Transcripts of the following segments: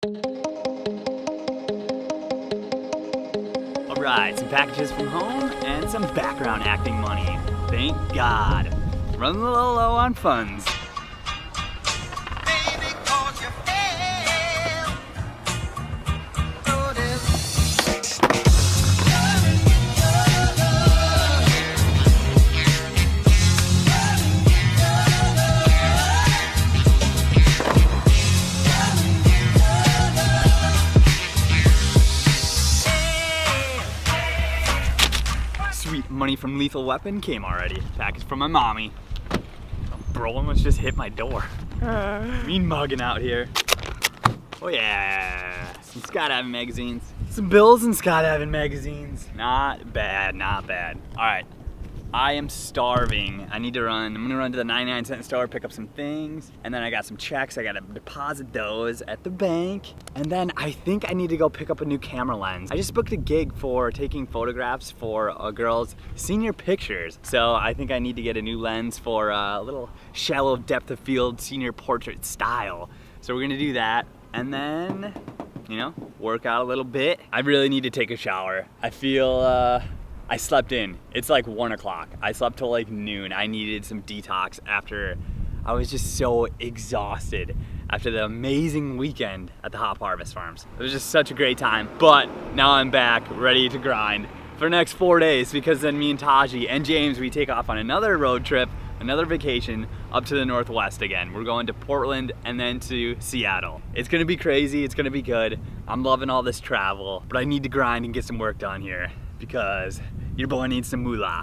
Alright, some packages from home and some background acting money. Thank God. Running a little low on funds. Sweet, money from Lethal Weapon came already. Package from my mommy. Bro almost just hit my door. Mean mugging out here. Oh yeah, some skydiving magazines. Some bills and skydiving magazines. Not bad, not bad. All right, I am starving. I need to run. I'm gonna run to the 99-cent store, pick up some things, and then I got some checks. I gotta deposit those at the bank. And then I think I need to go pick up a new camera lens. I just booked a gig for taking photographs for a girl's senior pictures. So I think I need to get a new lens for a little shallow depth of field senior portrait style. So we're gonna do that. And then, you know, work out a little bit. I really need to take a shower. I feel, I slept in. It's like 1 o'clock. I slept till like noon. I needed some detox after I was just so exhausted after the amazing weekend at the Hop Harvest Farms. It was just such a great time, but now I'm back ready to grind for the next 4 days, because then me and Taji and James, we take off on another road trip, another vacation up to the Northwest again. We're going to Portland and then to Seattle. It's gonna be crazy, it's gonna be good. I'm loving all this travel, but I need to grind and get some work done here because your boy needs some moolah.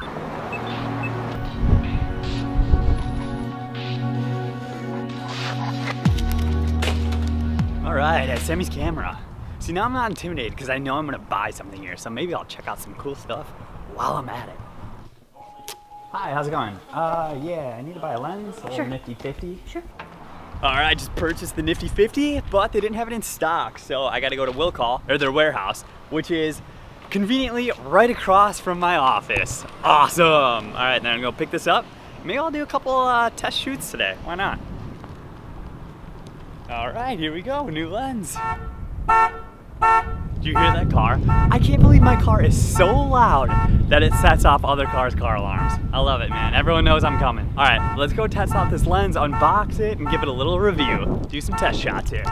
All right, at Sammy's camera. See, now I'm not intimidated because I know I'm gonna buy something here, so maybe I'll check out some cool stuff while I'm at it. Hi, how's it going? Yeah, I need to buy a lens, a little Nifty 50. Sure. All right, I just purchased the Nifty 50, but they didn't have it in stock, so I gotta go to Will Call, or their warehouse, which is conveniently right across from my office. Awesome. All right, then I'm gonna pick this up. Maybe I'll do a couple test shoots today. Why not? All right, here we go, new lens. Do you hear that car? I can't believe my car is so loud that it sets off other cars' car alarms. I love it, man. Everyone knows I'm coming. All right, let's go test out this lens, unbox it, and give it a little review. Do some test shots here.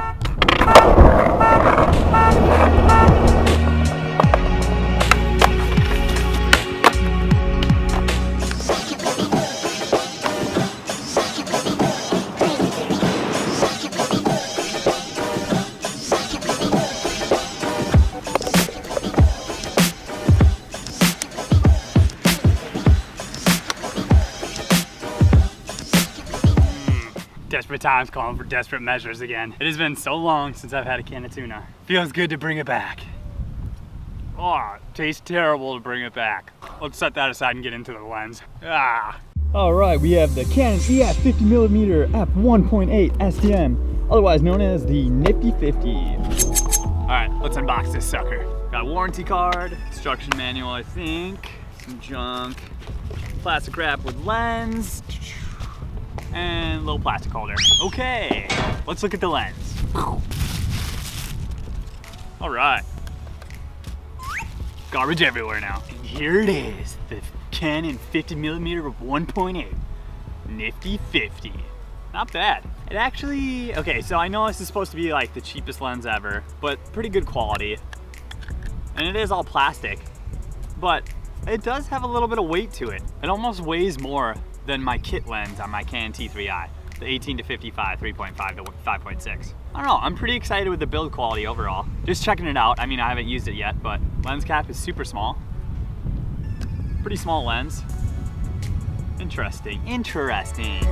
Desperate times calling for desperate measures again. It has been so long since I've had a can of tuna. Feels good to bring it back. Oh, it tastes terrible to bring it back. Let's set that aside and get into the lens. All right, we have the Canon EF 50mm f1.8 Stm, otherwise known as the Nifty 50. All right, let's unbox this sucker. Got a warranty card, instruction manual, I think, some junk, plastic wrap with lens, and a little plastic holder. Okay, let's look at the lens. All right. Garbage everywhere now. And here it is, the Canon 50mm 1.8 Nifty 50. Not bad. It actually, okay, so I know this is supposed to be like the cheapest lens ever, but pretty good quality. And it is all plastic, but it does have a little bit of weight to it. It almost weighs more than my kit lens on my Canon T3i, the 18 to 55, 3.5 to 5.6. I don't know, I'm pretty excited with the build quality overall. Just checking it out. I mean, I haven't used it yet, but lens cap is super small. Pretty small lens. Interesting, interesting.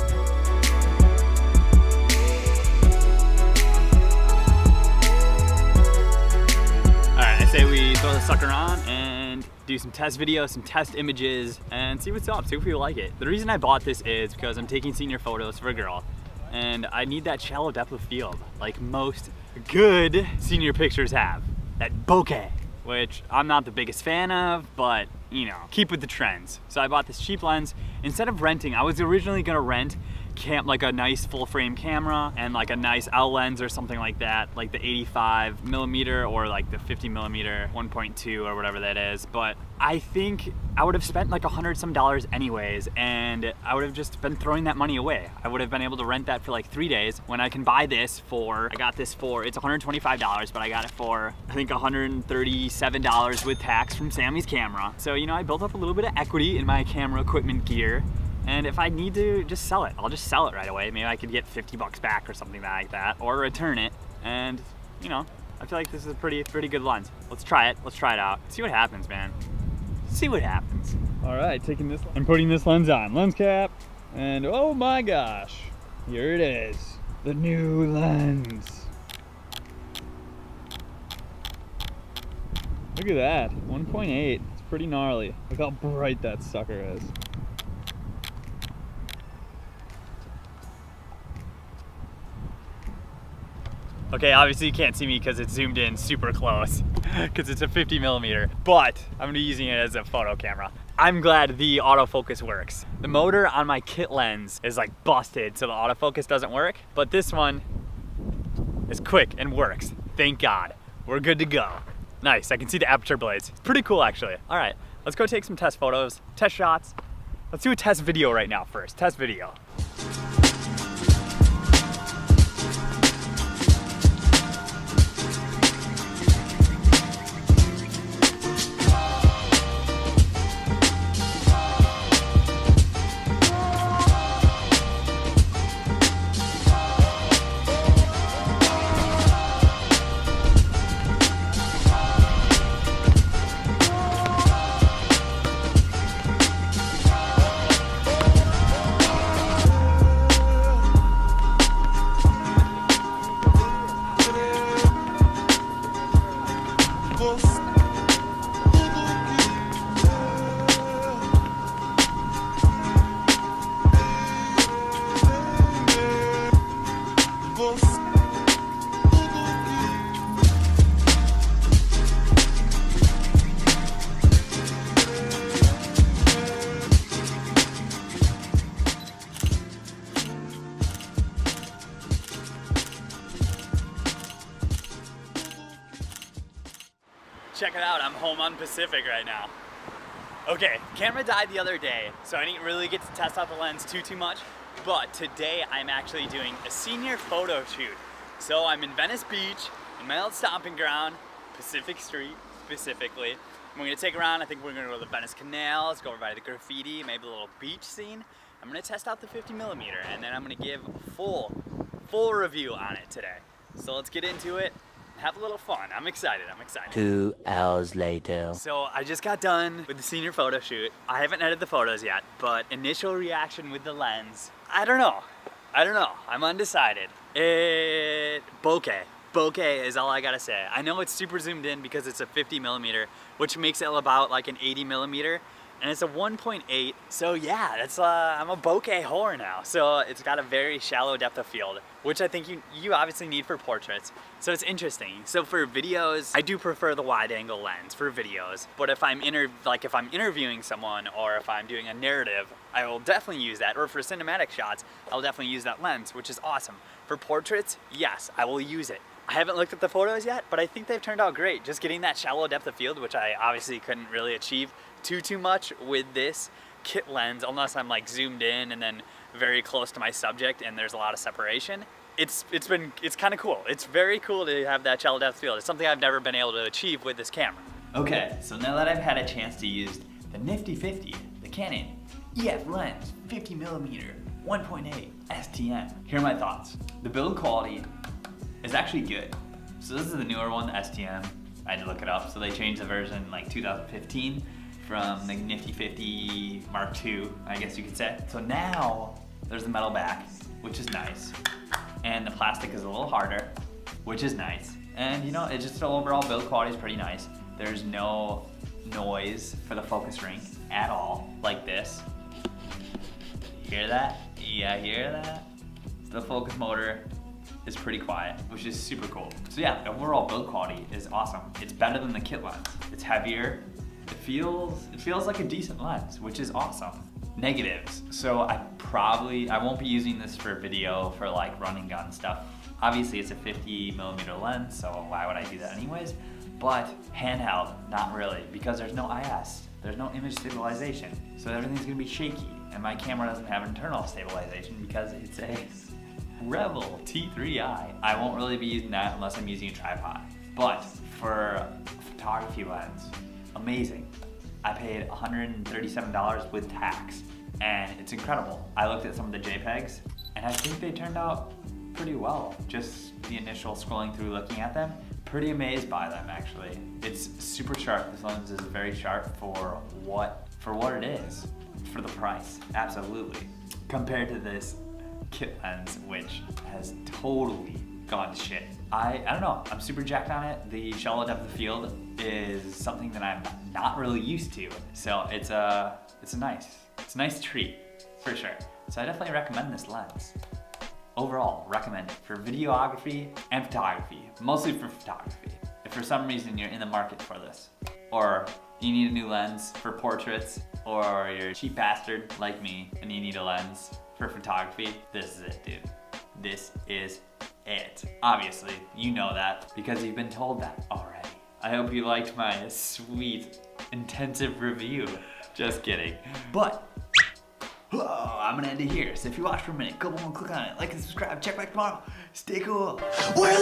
All right, I say we throw the sucker on and do some test videos, some test images, and see what's up, see if we like it. The reason I bought this is because I'm taking senior photos for a girl, and I need that shallow depth of field, like most good senior pictures have. That bokeh, which I'm not the biggest fan of, but you know, keep with the trends. So I bought this cheap lens. Instead of renting, I was originally gonna rent like a nice full frame camera and like a nice L lens or something like that, like the 85mm or like the 50mm 1.2 or whatever that is. But I think I would have spent like $100 some anyways, and I would have just been throwing that money away. I would have been able to rent that for like 3 days when I can buy this for, I got this for, it's $125, but I got it for I think $137 with tax from Sammy's camera. So, you know, I built up a little bit of equity in my camera equipment gear. And if I need to just sell it, I'll just sell it right away. Maybe I could get 50 bucks back or something like that, or return it. And, you know, I feel like this is a pretty good lens. Let's try it. Let's try it out. See what happens, man. See what happens. All right, taking this, I'm putting this lens on. Lens cap, and oh my gosh, here it is. The new lens. Look at that, 1.8. It's pretty gnarly. Look how bright that sucker is. Okay, obviously you can't see me because it's zoomed in super close because it's a 50mm, but I'm gonna be using it as a photo camera. I'm glad the autofocus works. The motor on my kit lens is like busted, so the autofocus doesn't work, but this one is quick and works. Thank God. We're good to go. Nice, I can see the aperture blades. It's pretty cool actually. All right, let's go take some test photos, test shots. Let's do a test video right now first, test video. Check it out, I'm home on Pacific right now. Okay, camera died the other day, so I didn't really get to test out the lens too much, but today I'm actually doing a senior photo shoot. So I'm in Venice Beach, in my old stomping ground, Pacific Street specifically. And we're gonna take around, I think we're gonna go to the Venice canals, go over by the graffiti, maybe a little beach scene. I'm gonna test out the 50mm, and then I'm gonna give a full review on it today. So let's get into it. Have a little fun. I'm excited. 2 hours later. So I just got done with the senior photo shoot. I haven't edited the photos yet, but initial reaction with the lens, I don't know. I'm undecided. Bokeh. Bokeh is all I gotta say. I know it's super zoomed in because it's a 50mm, which makes it about like an 80mm. And it's a 1.8, so yeah, that's I'm a bokeh whore now. So it's got a very shallow depth of field, which I think you obviously need for portraits. So it's interesting. So for videos, I do prefer the wide angle lens for videos. But if I'm interviewing someone or if I'm doing a narrative, I will definitely use that. Or for cinematic shots, I'll definitely use that lens, which is awesome. For portraits, yes, I will use it. I haven't looked at the photos yet, but I think they've turned out great. Just getting that shallow depth of field, which I obviously couldn't really achieve too much with this kit lens, unless I'm like zoomed in and then very close to my subject and there's a lot of separation. It's kind of cool. It's very cool to have that shallow depth field. It's something I've never been able to achieve with this camera. Okay, so now that I've had a chance to use the nifty 50, the Canon EF lens 50mm 1.8 Stm, here are my thoughts. The build quality is actually good. So this is the newer one, the Stm. I had to look it up. So they changed the version like 2015 from the nifty 50 Mark II, I guess you could say. So now there's the metal back, which is nice. And the plastic is a little harder, which is nice. And you know, it's just the overall build quality is pretty nice. There's no noise for the focus ring at all, like this. Hear that? Yeah, hear that? So the focus motor is pretty quiet, which is super cool. So yeah, the overall build quality is awesome. It's better than the kit lens. It's heavier. It feels like a decent lens, which is awesome. Negatives. So I I won't be using this for video for like running gun stuff. Obviously it's a 50mm lens, so why would I do that anyways? But handheld, not really, because there's no IS. There's no image stabilization. So everything's gonna be shaky. And my camera doesn't have internal stabilization because it's a Rebel T3i. I won't really be using that unless I'm using a tripod. But for a photography lens, amazing. I paid $137 with tax, and it's incredible. I looked at some of the JPEGs, and I think they turned out pretty well. Just the initial scrolling through looking at them, pretty amazed by them actually. It's super sharp. This lens is very sharp for what it is, for the price, absolutely. Compared to this kit lens, which has totally gone to shit. I don't know, I'm super jacked on it. The shallow depth of field is something that I'm not really used to. So it's a nice treat, for sure. So I definitely recommend this lens. Overall, recommend it for videography and photography, mostly for photography. If for some reason you're in the market for this, or you need a new lens for portraits, or you're a cheap bastard like me and you need a lens for photography, this is it, dude. This is it. Obviously, you know that because you've been told that already. I hope you liked my sweet, intensive review. Just kidding. But, I'm gonna end it here. So if you watched for a minute, go on, click on it, like and subscribe, check back tomorrow. Stay cool. We're